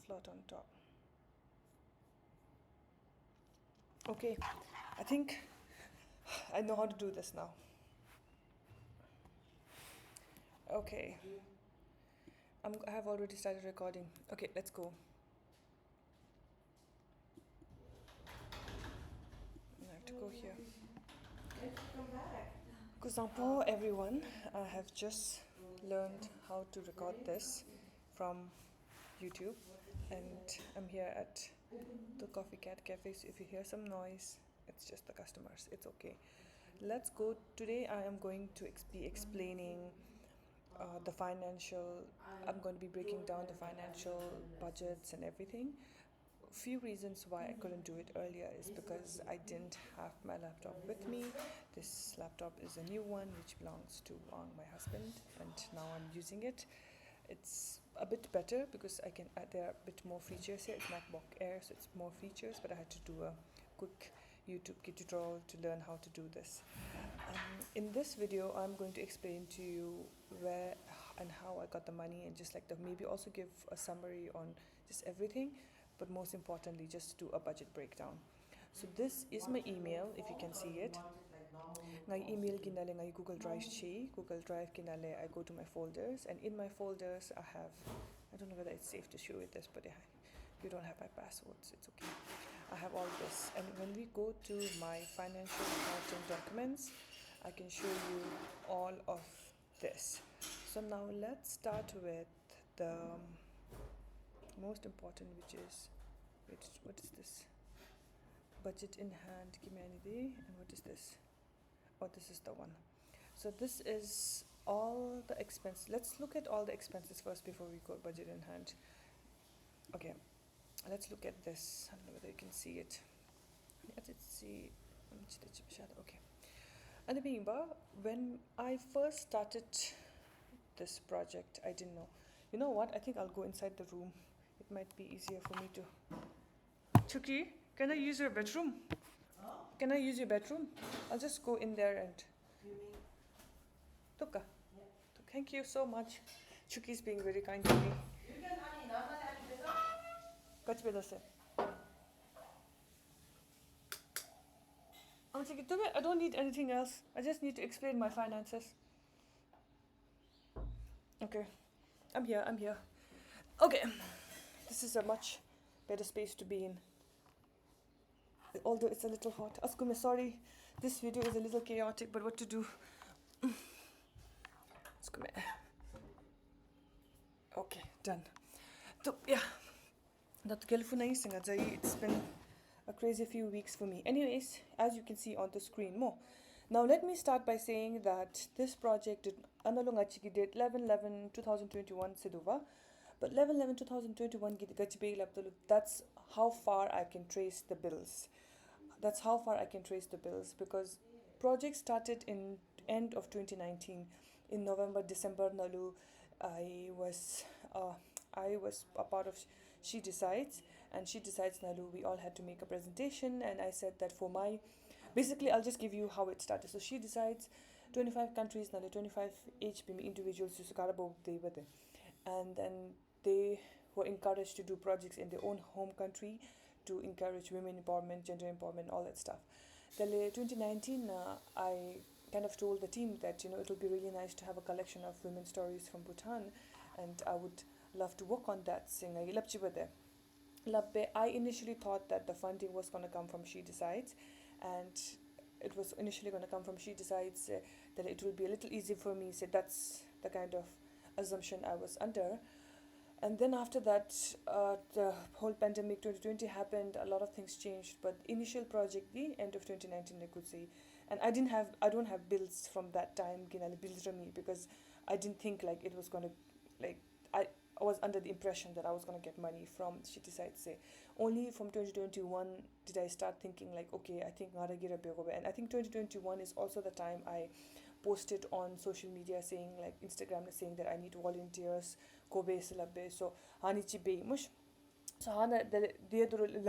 flat on top. Okay, I think I know how to do this now. Okay, I have already started recording. Okay, let's go. I have to go here. Kusampo, everyone. I have just learned how to record this from YouTube, and I'm here at the Coffee Cat Cafe. So if you hear some noise, it's just the customers. It's okay. Let's go. Today I am going to be explaining the financial. I'm going to be breaking down the financial budgets and everything. Few reasons why I couldn't do it earlier is because I didn't have my laptop with me. This laptop is a new one which belongs to my husband, and now I'm using it. It's a bit better because I can there are a bit more features here. It's MacBook Air, so it's more features, but I had to do a quick YouTube tutorial to learn how to do this. In this video, I'm going to explain to you where and how I got the money, and just like maybe also give a summary on just everything, but most importantly, just do a budget breakdown. So this is my email, if you can see it. My email kinale ngai Google Drive chi. Google Drive kinale I go to my folders, and in my folders I don't know whether it's safe to show you this, but yeah, you don't have my passwords, it's okay. I have all this, and when we go to my financial accounting documents, I can show you all of this. So now let's start with the most important, which is what is this? Budget in hand, humanity, and what is this? Oh, this is the one. So this is all the expense. Let's look at all the expenses first before we go budget in hand. Okay, let's look at this. I don't know whether you can see it. Let's see. Okay. And when I first started this project, I didn't know. You know what? I think I'll go inside the room. It might be easier for me to. Chuki, can I use your bedroom? Can I use your bedroom? I'll just go in there and. Tuka. Thank you so much. Chuki's being very kind to me. I don't need anything else. I just need to explain my finances. Okay. I'm here. Okay. This is a much better space to be in. Although it's a little hot. Askume, sorry. This video is a little chaotic, but what to do? Askume. Okay, done. So, yeah. It's been a crazy few weeks for me. Anyways, as you can see on the screen more. Now let me start by saying that this project did 11/11/2021 Siduva, but 11/11/2021 that's how far I can trace the bills. That's how far I can trace the bills, because project started in end of 2019. In November, December, Nalu, I was a part of She Decides, and She Decides Nalu, we all had to make a presentation, and I said that for my, basically I'll just give you how it started. So She Decides, 25 countries, Nalu 25 HPM individuals they were there, and then they were encouraged to do projects in their own home country to encourage women empowerment, gender empowerment, all that stuff. Then 2019, I kind of told the team that it would be really nice to have a collection of women's stories from Bhutan, and I would love to work on that. I initially thought that the funding was going to come from She Decides, and it was initially going to come from She Decides, that it would be a little easy for me. So that's the kind of assumption I was under. And then after that, the whole pandemic 2020 happened, a lot of things changed, but initial project, the end of 2019, I could say. And I don't have bills from that time, bills from me, because I didn't think like it was gonna, like, I was under the impression that I was gonna get money from She Decides. Say, only from 2021 did I start thinking like, okay, I think I'll get a big over. And I think 2021 is also the time I posted on social media saying, like Instagram, saying that I need volunteers. Kobe Silabbe, so Hanichi Bay Mush. So Hana the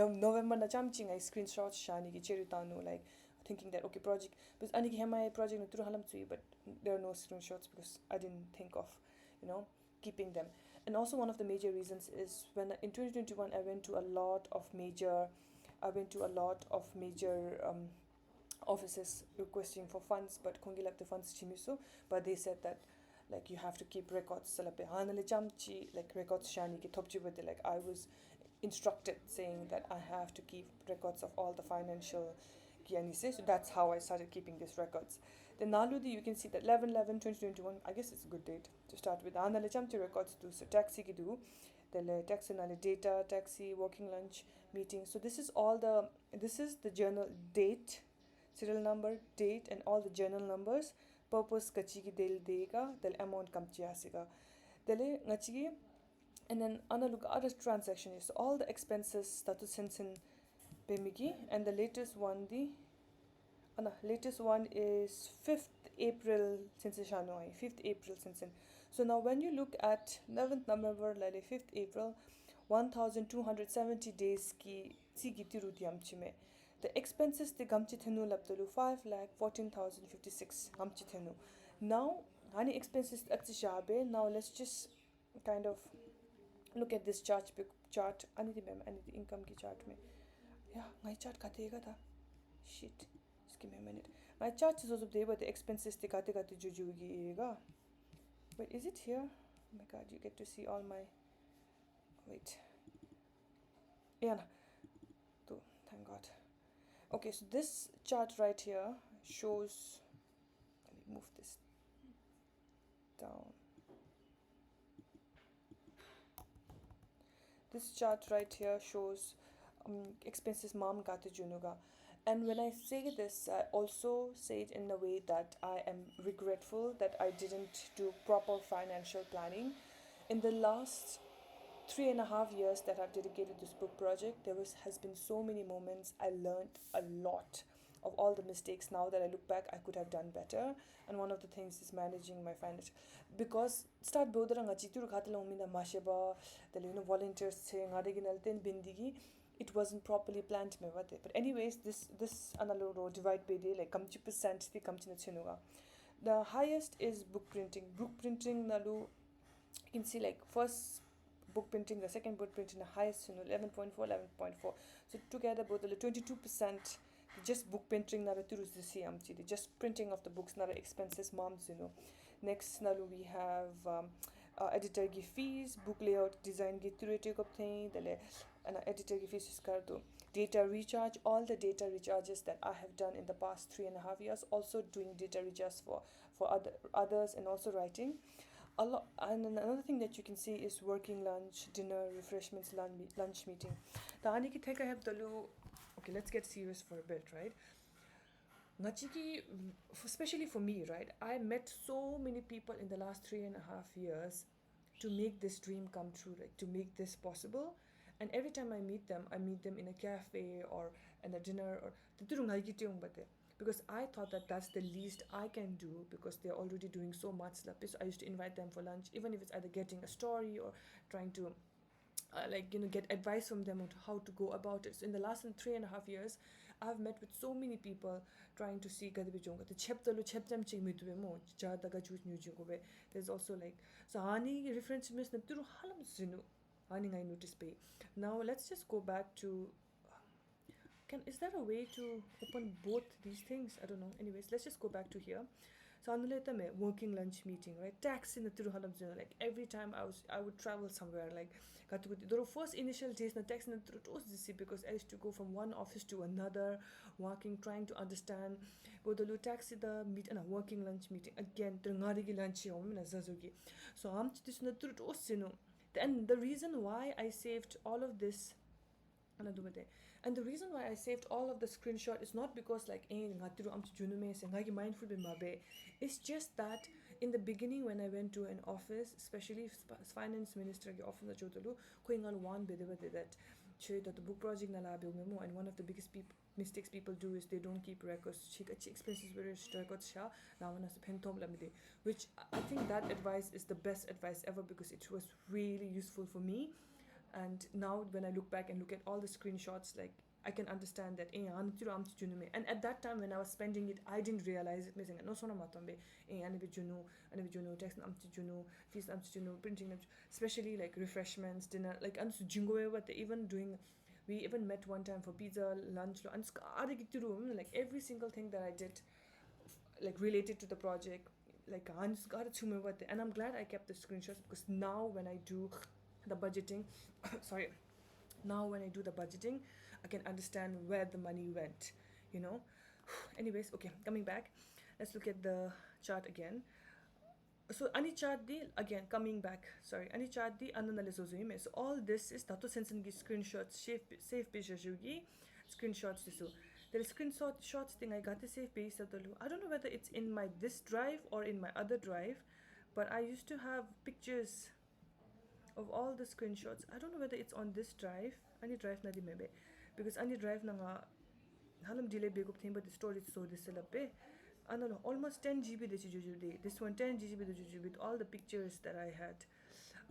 November na chamching I screenshots Shani Cheritano, like thinking that okay project, because Aniki Hema project through Halam Tsui, but there are no screenshots because I didn't think of, keeping them. And also one of the major reasons is when in 2021 I went to a lot of major offices requesting for funds, but kongi lab the funds chimiso, but they said that like you have to keep records salape hanale chamchi like records shani ki thopchi with like I was instructed saying that I have to keep records of all the financial kianise, so that's how I started keeping these records. Then Naludi, you can see that 11/11/2021, I guess it's a good date to start with. Hanale chamchi records do so taxi ki do the taxi nale data taxi working lunch meeting. So this is the journal date, serial number, date, and all the journal numbers. Purpose kachigi del dega, del amount kamchiasiga. Dele ngachigi, and then analog other transaction is all the expenses status sensin pemigi, and the latest one is 5th April since 5th April since. So now when you look at 11th November like 5th April 1270 days ki tigi tirutiam chime. The expenses the gamchi thenu laptulu 5,14,056 gamchi thenu. Now any expenses at now let's just kind of look at this chart ani the income ki chart me. Yeah, my chart katega tha. Shit. Just give me a minute. My chart is also there, but the expenses the katega to jujugi. Wait, is it here? Oh my god, you get to see all my. Wait. Yeah. So, thank God. Okay, so this chart right here shows. Let me move this down. This chart right here shows expenses mam gata junuga. And when I say this, I also say it in a way that I am regretful that I didn't do proper financial planning. In the last 3.5 years that I've dedicated this book project, has been so many moments I learned a lot of all the mistakes. Now that I look back, I could have done better. And one of the things is managing my finance, because start bodara chitur khatala umina masheba the volunteers saying bindigi, it wasn't properly planned me. But anyways, this analog divide by day like kamchi percent the kamchi chinuga. The highest is book printing. Book printing nalu, you can see like first book printing, the second book printing, the highest 11.4, 11.4. So together both the 22%. Just book printing nara turus the CMT, just printing of the books nara expenses moms. Next nalu we have editor gi fees, book layout design gi turete ko thing, and editor gi fees is kardo. Data recharge, all the data recharges that I have done in the past 3.5 years, also doing data recharge for others, and also writing a lot. And another thing that you can see is working lunch, dinner, refreshments, lunch meeting. The aniki theka have the okay, let's get serious for a bit, right? Nachiki, especially for me, right? I met so many people in the last 3.5 years to make this dream come true, like to make this possible. And every time I meet them in a cafe or in a dinner or because I thought that that's the least I can do, because they're already doing so much. So I used to invite them for lunch, even if it's either getting a story or trying to get advice from them on how to go about it. So in the last 3.5 years, I've met with so many people trying to see there's also like so hani reference miss I notice pay. Now let's just go back to is there a way to open both these things? I don't know. Anyways, let's just go back to here. So working lunch meeting, right? Tax in the Tiruhalam, like every time I would travel somewhere, like the first initial days na tax in the because I used to go from one office to another, walking, trying to understand. Go the taxi the meet and a working lunch meeting again. Lunch so then the reason why I saved all of this. And the reason why I saved all of the screenshot is not because like mindful. It's just that in the beginning when I went to an office, especially finance minister office that the book project and one of the biggest mistakes people do is they don't keep records. Expenses which I think that advice is the best advice ever, because it was really useful for me. And now when I look back and look at all the screenshots, like I can understand that. And at that time when I was spending it, I didn't realize it. Missing no sona matambe. Text fees printing, especially like refreshments, dinner, like even doing. We even met one time for pizza, lunch, and like every single thing that I did, like related to the project, like and I'm glad I kept the screenshots because now when I do the budgeting, sorry, now when I do the budgeting, I can understand where the money went, you know. Anyways, okay, coming back, let's look at the chart again. So ani chart di again coming back, sorry, ani chart di ananalize zoime. So all this is tato sensengi screenshots, save pictures yugi screenshots disu. There is screenshot shots thing I got the save page satalu. I don't know whether it's in my this drive or in my other drive, but I used to have pictures of all the screenshots. I don't know whether it's on this drive. Any drive na di maybe, because any drive na nga halam delay big up thing, but the storage so this lape. Ano almost 10 GB this one 10 GB with all the pictures that I had.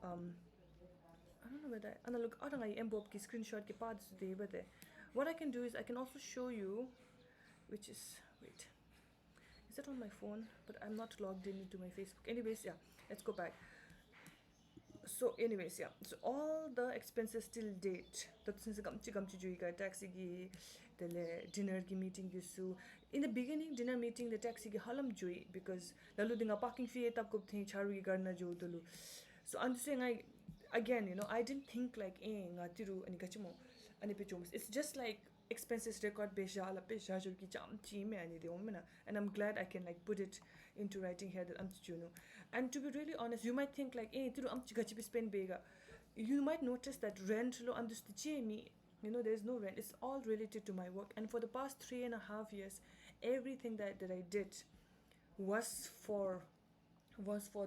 I don't know whether I look out I embop ki screenshot ke pads today, but what I can do is I can also show you, which is wait, is that on my phone? But I'm not logged in into my Facebook. Anyways, yeah, let's go back. So anyways, yeah, so all the expenses till date, that's since taxi gi the dinner ki meeting gisu. In the beginning dinner meeting the taxi gi halam jui because lalu dinga parking fee tap ko thing charu gi garna jo dulu. So I'm saying I again, you know, I didn't think like nga tiru ani kachimo ani pichomus. It's just like expenses record besha ala pesha jo ki cham chi me ani de omna, and I'm glad I can like put it into writing here that amchichuno. And to be really honest, you might think like tiru amchigachi spend bega. You might notice that rent lo understand me. You know, there's no rent. It's all related to my work. And for the past 3.5 years, everything that I did was for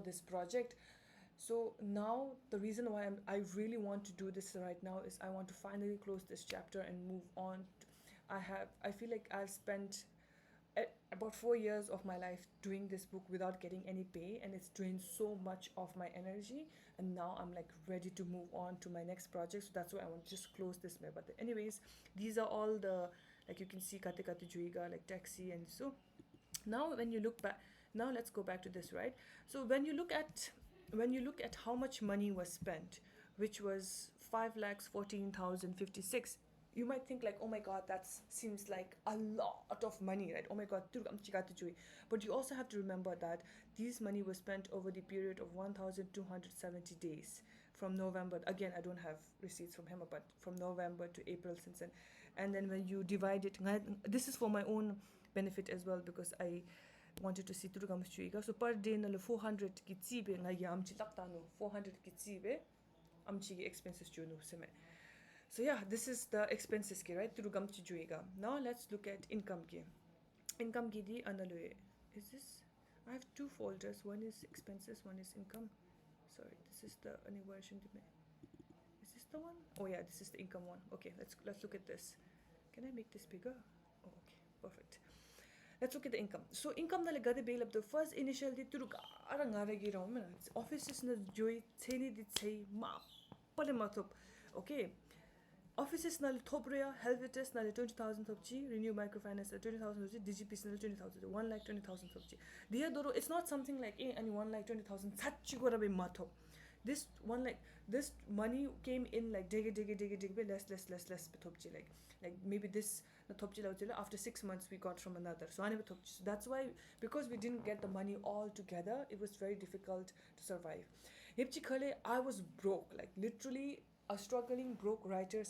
this project. So now the reason why I really want to do this right now is I want to finally close this chapter and move on. I feel like I've spent about 4 years of my life doing this book without getting any pay, and it's drained so much of my energy, and now I'm like ready to move on to my next project. So that's why I want to just close this. But anyways, these are all the, like you can see kate kate juiga, like taxi. And so now when you look back, now let's go back to this, right? So when you look at how much money was spent, which was 5,14,056, you might think like, oh my god, that seems like a lot of money, right? Oh my god, but you also have to remember that this money was spent over the period of 1,270 days from November. Again, I don't have receipts from him, but from November to April since then. And then when you divide it, this is for my own benefit as well because I wanted to see Turugam Chuiga. So per day na 400 kitsibe nga yamchi taktano 400 kitsibe amchi expenses chuno seme. So yeah, this is the expenses ki, right? Turugam Chuiga. Now let's look at income ki. Income ki di analue. Is this? I have two folders. One is expenses, one is income. Sorry, this is the any version. Is this the one? Oh yeah, this is the income one. Okay, let's look at this. Can I make this bigger? Oh, okay, perfect. Let's look at the income. So income na legade bail up the first initial di turuk arangare rom offices na joy cheni di chei ma pale matop. Okay. Offices na Thobrea, Helvetis na 20,000 thopchi, Renew Microfinance 20,000 thopchi, DGP na 20,000, 1,20,000 thopchi. Dear Doro, it's not something like any 1,20,000 sachi gora be mato. This this money came in like dig less thopchi, like maybe this thopchi after 6 months we got from another. So that's why, because we didn't get the money all together, it was very difficult to survive. I was broke, like literally a struggling broke writer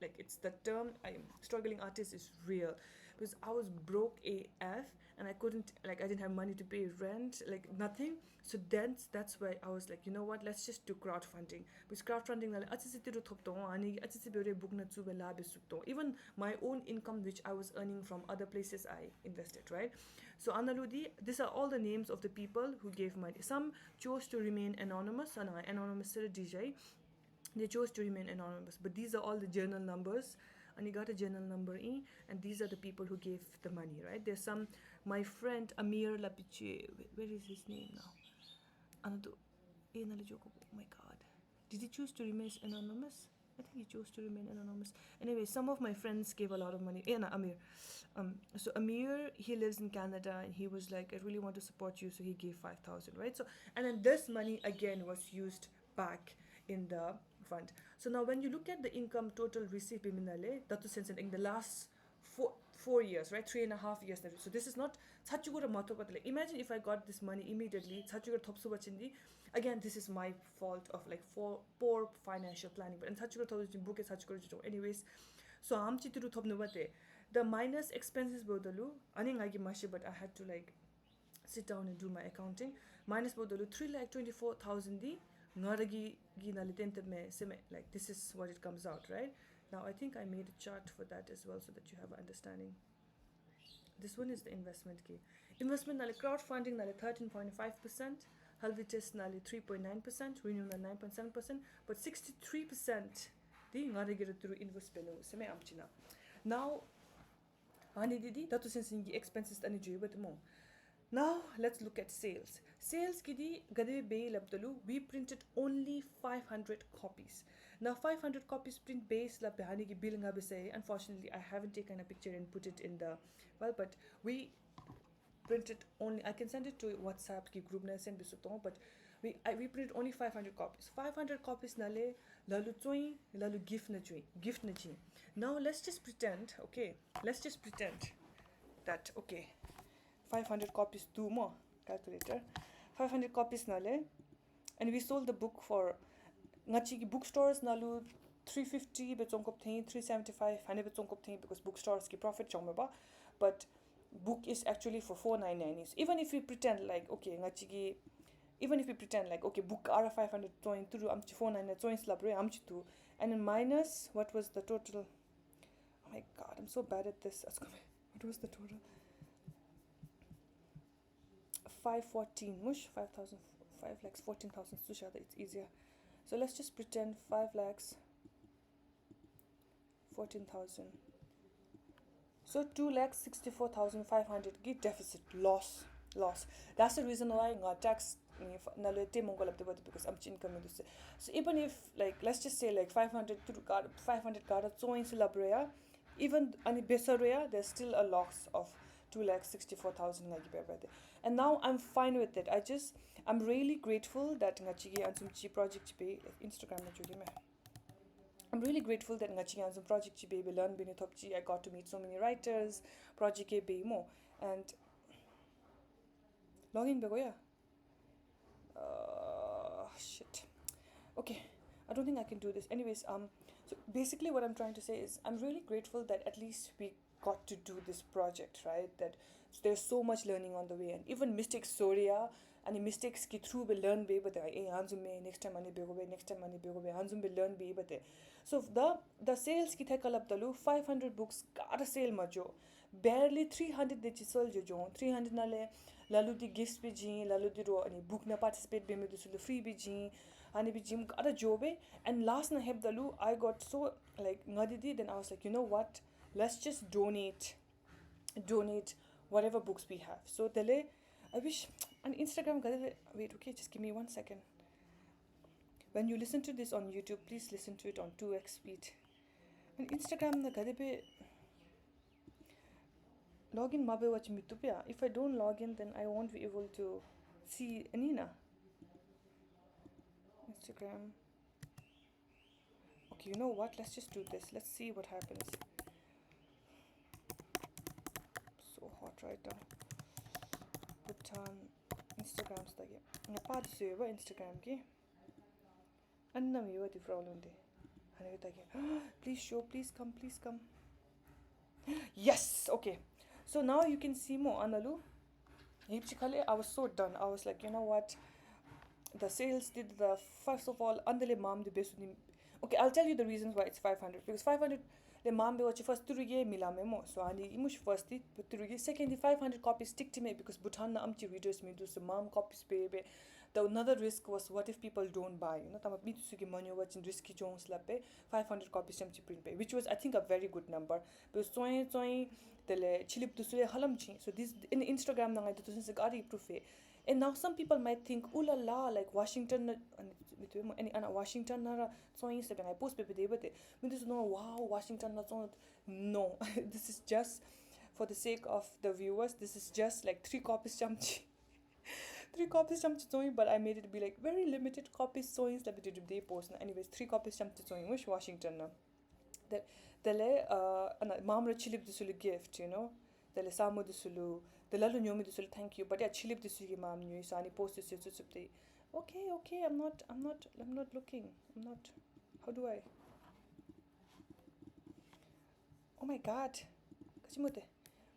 like it's the term. Struggling artist is real because I was broke AF and I didn't have money to pay rent, like nothing. So that's why I was like, you know what, let's just do crowdfunding. Because crowdfunding even my own income which I was earning from other places I invested, right? So Analudi, these are all the names of the people who gave money. Some chose to remain anonymous, and anonymous DJ. They chose to remain anonymous, but these are all the journal numbers, and you got a journal number in, and these are the people who gave the money, right? There's some, my friend Amir Lapiche, where is his name now? Oh my god, did he choose to remain anonymous? I think he chose to remain anonymous. Anyway, some of my friends gave a lot of money. Yeah, no, Amir. So Amir, he lives in Canada, and he was like, I really want to support you, so he gave 5,000, right? So, and then this money again was used back in the fund. So now when you look at the income total received biminale, that was since in the last 4 years, right? 3.5 years. So this is not Sachugura Matopatale. Imagine if I got this money immediately, Sachugura Topsubachindi. Again, this is my fault of like poor financial planning. But in Sachugura Topsubachin book is Sachugura. Anyways, so I'm Chituru Topnubate. The minus expenses bodalu, Aningagi Mashi, but I had to like sit down and do my accounting. Minus bodalu 3,24,000 di Ngaragi Ginalitente me seme. Like this is what it comes out, right? Now I think I made a chart for that as well so that you have an understanding. This one is the investment key. Investment nale crowdfunding nale 13.5%, Helvitis nale 3.9%, Renewal 9.7%, but 63% the ngaragira through invest pelo seme amchina. Now ani didi datu sensingi expenses ani juibat mo. Now let's look at sales. Sales kidi gade bay labdalu we printed only 500 copies. Now 500 copies print base la behani ki bill nga bisay. Unfortunately, I haven't taken a picture and put it in the but we printed only. I can send it to WhatsApp ki group na send bisuto, but we printed only 500 copies. 500 copies nale lalu choi lalu gift na chi. Now let's just pretend, okay? Let's just pretend that 500 copies do more calculator 500 copies nale, and we sold the book for ngachi bookstores nalu 350 betongkop thing 375 hane betongkop thing because bookstores ki profit chomba, but book is actually for 499. Even if we pretend like book are 500 join through amchi 499 join slabre amchi tu, and then minus what was the total. Oh my god, I'm so bad at this. What was the total? 514 mush 5,000 5 lakhs 14,000 sushada. It's easier. So let's just pretend 5 lakhs 14,000. So 2,64,500 give deficit loss. That's the reason why tax nalete mongol because I'm income. So even if like let's just say like 500 gara join labrea, even ani besaria, there's still a loss of 2,64,000. And now I'm fine with it. I'm really grateful that ngachigi ansumchi project be Instagram na judi me. I'm really grateful that ngachigi ansum project be learn bini thopchi. I got to meet so many writers, project be mo, and login begoya. Shit. Okay, I don't think I can do this. Anyways, so basically what I'm trying to say is I'm really grateful that at least we got to do this project, right? That there's so much learning on the way, and even mistakes soria and mistakes ki through be learn be, but next time ani begobe hanzum be learn be, but so the sales ki thakalap dalu 500 books got a sale majo barely 300 de chisol jo 300 nale lalu di gifts be ji lalu di ro ani book na participate be me du free be ji ani be jim got a job, and last na heb dalu I got so like ngadidi. Then I was like, you know what, let's just donate whatever books we have. So dele I wish on Instagram wait, okay, just give me 1 second. When you listen to this on YouTube, please listen to it on 2x speed. On Instagram na gadebe login mabe watch mitupia. If I don't log in, then I won't be able to see Anina. Instagram. Okay, you know what? Let's just do this. Let's see what happens. So hot right now. Put on Instagram's tagi. Na pad sueva Instagram ki. Anna mi wati problem de. Hane tagi. Please show, please come. Yes, okay. So now you can see more analu. I was so done. I was like, you know what? The sales did the first of all andale mam the best. Okay, I'll tell you the reasons why it's 500. Because 500 the mam be watch first turuge milame mo. So ani imush first it turuge second the 500 copies stick to me because Bhutan na amchi readers me do some mam copies be. The another risk was what if people don't buy? You know, tama me to money watching risky Jones lape 500 copies empty print pay, which was I think a very good number. Because tele chilip to sule halamchi. So this in Instagram na ngai to since gari proof. And now some people might think, ooh la la, like Washington, and Washington, so I post paper, but this no, wow, Washington, no, this is just for the sake of the viewers. This is just like 3 copies, chamchi. 3 copies chamchi, but I made it be like very limited copies, so instead of they post. Anyways, 3 copies chamchi, wish Washington. Dele mamra chilip disulu gift, Dele samu disulu, the lalu nyomi disulu thank you, but yeah chilip disulu mam nyu so ani post this okay, I'm not looking. I'm not. How do I? Oh my god. Kachimote.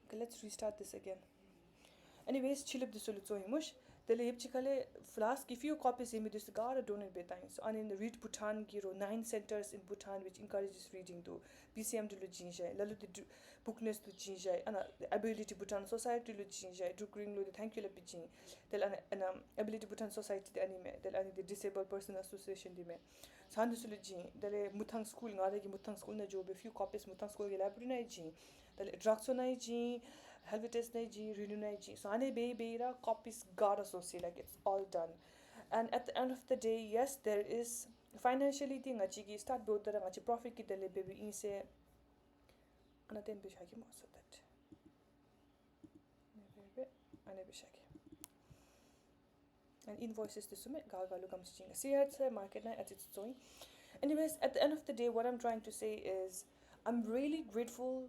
Okay, let's restart this again. Anyways, chilip disulu mush. Dele yipchikale flask if you copies images gara donate betain. So and in the read Bhutan giro 9 centers in Bhutan which encourages reading to BCM to jinjai lalu the bookness to jinjai and ability Bhutan society to jinjai to green lo thank you la pitching del an ability Bhutan society the anime del and the disabled person association di me sandu sulu jin dele muthang school ngare ki muthang school na job a few copies muthang school ge library na jin del drakso na jin Helvetes na ji renew na ji so ane beira copies got associate like it's all done. And at the end of the day, yes, there is financially thing achi start build the achi profit ki dele baby in say anaten bishaki mo so that maybe ane bishaki and invoices to submit galu comes chinga see it's a market na at its doing. Anyways, at the end of the day, what I'm trying to say is I'm really grateful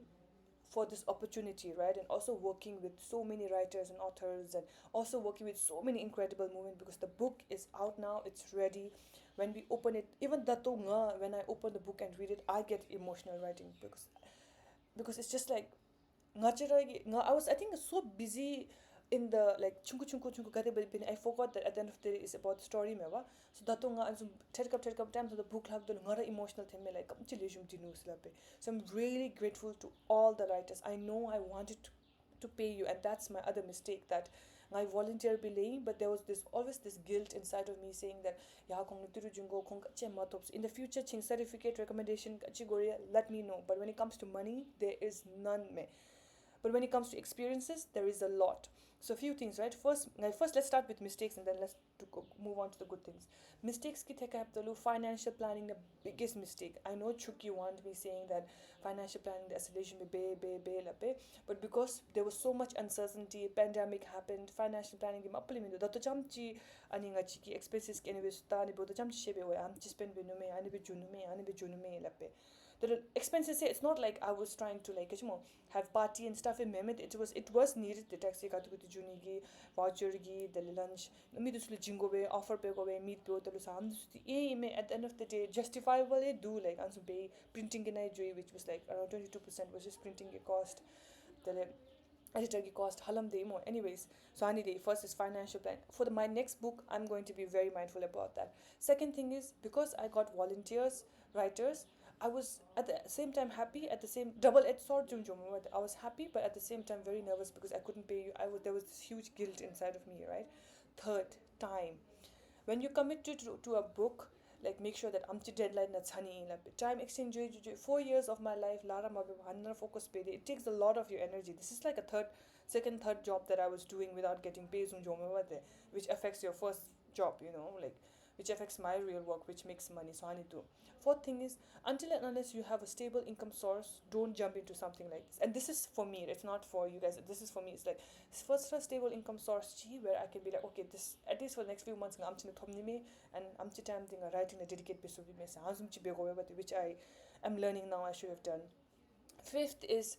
for this opportunity, right? And also working with so many writers and authors, and also working with so many incredible movement because the book is out now, it's ready. When we open it, even dato nga, when I open the book and read it, I get emotional writing because it's just like I think so busy in the like chunku chunku chunku gade but I forgot that at the end of the day it's about the story mewa so dato nga and so terkap time so the book lag the ngara emotional theme like kam chile jum dinu slape. So I'm really grateful to all the writers. I know I wanted to pay you, and that's my other mistake that I volunteer belaying, but there was always this guilt inside of me saying that ya kong tiru jungo kong che matops in the future ching certificate recommendation kachigoria let me know. But when it comes to money, there is none me. But when it comes to experiences, there is a lot. So a few things, right? First let's start with mistakes and then let's move on to the good things. Mistakes ki theka haptalu financial planning the biggest mistake. I know Chuki wanted me saying that financial planning the isolation be lape, but because there was so much uncertainty, pandemic happened, financial planning the mappalimindu. Dato chamchi ani nga chiki expenses ki anyway sta ni bodo chamchi shebe we am spend benume ani be junume lape. The expenses say it's not like I was trying to like have party and stuff in Mehmet. It was needed the taxi katukuti junigi voucher gi the lunch me dusle jingo be offer pe go be meet pe the sam at the end of the day justifiable do like and so pay printing in Nigeria which was like around 22% was just printing a cost the editor cost halam de more. Anyways, so any day first is financial plan for my next book. I'm going to be very mindful about that. Second thing is because I got volunteers writers, I was at the same time happy, at the same double-edged sword. I was happy, but at the same time very nervous because I couldn't pay you. There was this huge guilt inside of me, right? Third, time. When you commit to a book, like make sure that amchi deadline that's honey. Like time exchange 4 years of my life. Lara mabe focus paid. It takes a lot of your energy. This is like a third job that I was doing without getting paid, which affects your first job. Like which affects my real work, which makes money. So I need to. Fourth thing is, until and unless you have a stable income source, don't jump into something like this. And this is for me, it's not for you guys. This is for me. It's like first a stable income source, where I can be like, okay, this at least for the next few months, I'm and I'm writing a dedicated piece of which I am learning now. I should have done. Fifth is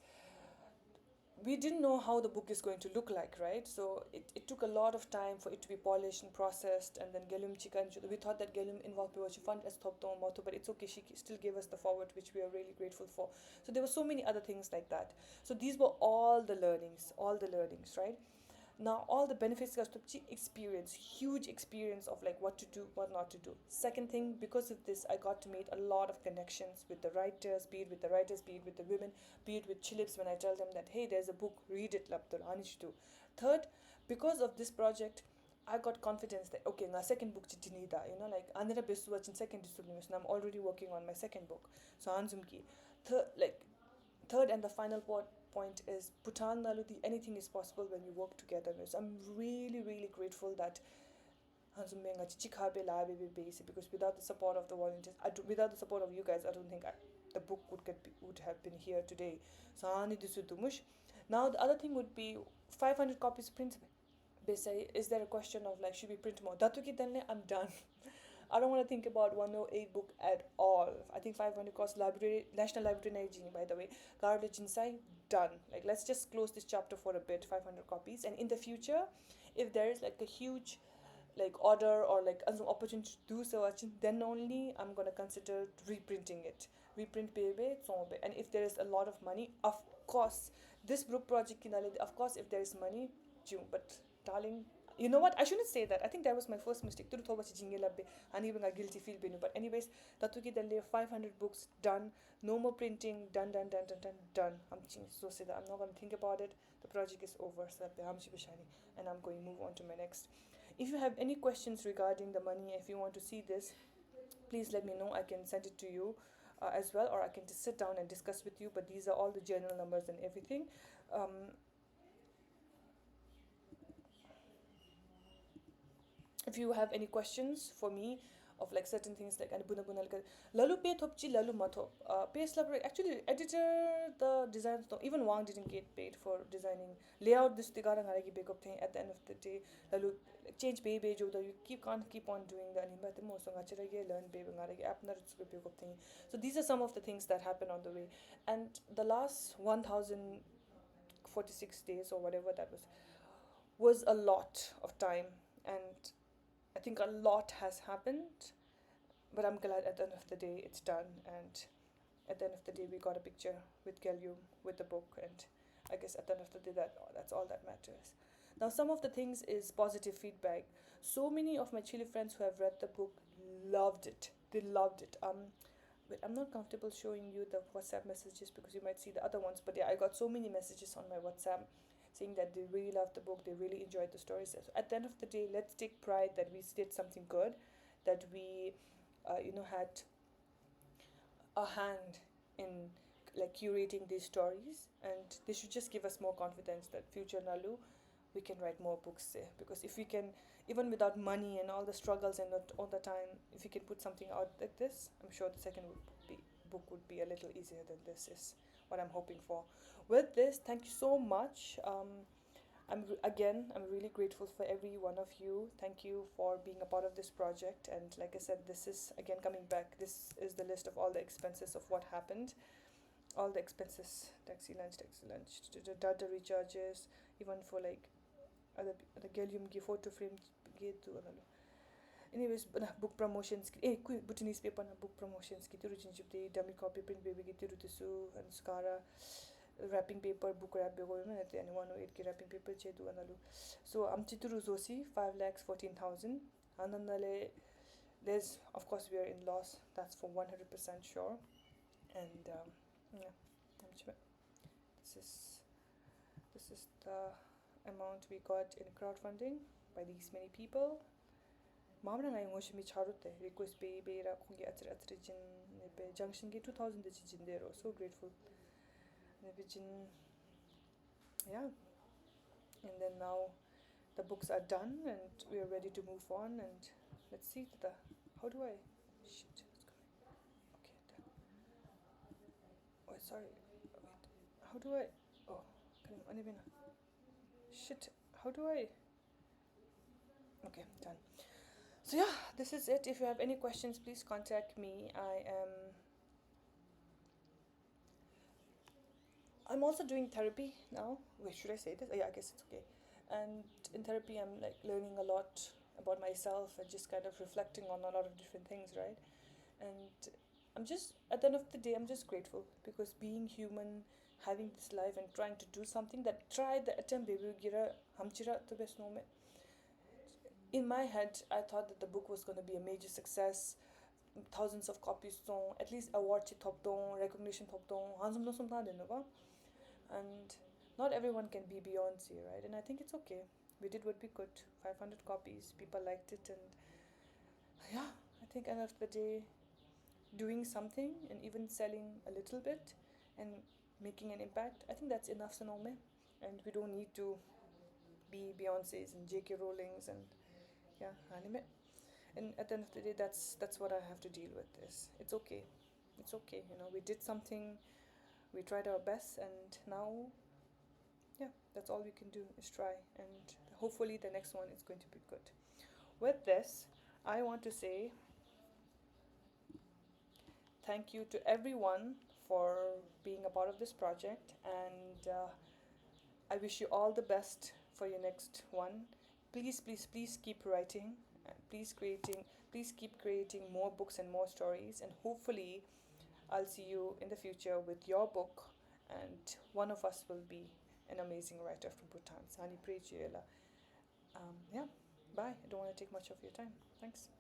we didn't know how the book is going to look like, right? So it took a lot of time for it to be polished and processed, and then Gelum Chikan, we thought that Gelum involved fund as top moto, but it's okay, she still gave us the forward, which we are really grateful for. So there were so many other things like that. So these were all the learnings, right? Now all the benefits of experience, huge experience of like what to do, what not to do. Second thing, because of this, I got to make a lot of connections with the writers, be it with the women, be it with chilips when I tell them that hey, there's a book, read it, laptor anish too. Third, because of this project, I got confidence that okay, my second book chitinida, like andra besu wachin second distribution. I'm already working on my second book. So anzumki. Third and the final point is Bhutan Nalu, anything is possible when you work together. So I'm really, really grateful that because without the support of the volunteers, without the support of you guys, I don't think the book would have been here today. So now the other thing would be 500 copies print. They say, is there a question of like, should we print more? I'm done. I don't want to think about 108 book at all. I think 500 cost library, National Library by the way. Garbage inside, done. Like, let's just close this chapter for a bit, 500 copies. And in the future, if there is like a huge like order or like an opportunity to do so, then only I'm gonna consider reprinting it. Reprint baby, and if there is a lot of money, of course, this book project of course, if there is money, but darling, you know what? I shouldn't say that. I think that was my first mistake. And even a guilty feel. But anyways, Tatuki the 500 books done. No more printing. Done. I'm so say that I'm not gonna think about it. The project is over. And I'm going to move on to my next. If you have any questions regarding the money, if you want to see this, please let me know. I can send it to you as well, or I can just sit down and discuss with you. But these are all the general numbers and everything. If you have any questions for me of like certain things like lalu pay thopchi lalu mathop pay slab actually editor the designs even Wang didn't get paid for designing layout this tigarang haragi backup thing at the end of the day lalu change baby jo you can't keep on doing the anima the most learn baby ngaragi app na backup thing. So these are some of the things that happen on the way, and the last 1046 days or whatever that was a lot of time, and I think a lot has happened, but I'm glad at the end of the day it's done, and at the end of the day we got a picture with Gelyum with the book, and I guess at the end of the day that's all that matters. Now some of the things is positive feedback. So many of my Chile friends who have read the book loved it. They loved it. But I'm not comfortable showing you the WhatsApp messages because you might see the other ones, but yeah, I got so many messages on my WhatsApp saying that they really loved the book, they really enjoyed the stories. So at the end of the day, let's take pride that we did something good, that we, had a hand in like curating these stories, and they should just give us more confidence that future Nalu, we can write more books there. Because if we can, even without money and all the struggles and all the time, if we can put something out like this, I'm sure the second book would be a little easier than this is what I'm hoping for. With this, thank you so much. I'm really grateful for every one of you. Thank you for being a part of this project. And like I said, this is again coming back. This is the list of all the expenses of what happened. All the expenses, taxi lunch, the data recharges, even for like other Gelyum photo frame to anyways book promotions Bhutanese paper book promotions dummy copy print baby and Skara wrapping paper book wrap and 108 wrapping paper so chituru zosi 5,14,000 and then there's of course we are in loss, that's for 100% sure. And yeah, this is the amount we got in crowdfunding by these many people. Mamra ngai ngoshi mi charute request be ra khungi atra jin be junction ge 2000 de jin dero, so grateful. Yeah, and then now the books are done and we are ready to move on, and let's see how do I shit okay done. Oh sorry, wait, how do I shit how do I okay done. So yeah, this is it. If you have any questions, please contact me. I'm also doing therapy now. Wait, should I say this? Oh, yeah, I guess it's okay. And in therapy, I'm like learning a lot about myself and just kind of reflecting on a lot of different things, right? And I'm just, at the end of the day, I'm just grateful because being human, having this life and trying to do something that tried the attempt, in my head, I thought that the book was going to be a major success, thousands of copies, at least award recognition, and not everyone can be Beyonce, right? And I think it's okay. We did what we could. 500 copies, people liked it, and yeah, I think end of the day, doing something and even selling a little bit, and making an impact, I think that's enough sanome. And we don't need to be Beyonce's and J.K. Rowling's and yeah, anime. And at the end of the day, that's what I have to deal with. Is it's okay, it's okay. We did something, we tried our best, and now, yeah, that's all we can do is try, and hopefully the next one is going to be good. With this, I want to say thank you to everyone for being a part of this project, and I wish you all the best for your next one. Please, please, please keep writing, and please keep creating more books and more stories, and hopefully I'll see you in the future with your book, and one of us will be an amazing writer from Bhutan. Sani Prejiela. Yeah, bye. I don't want to take much of your time. Thanks.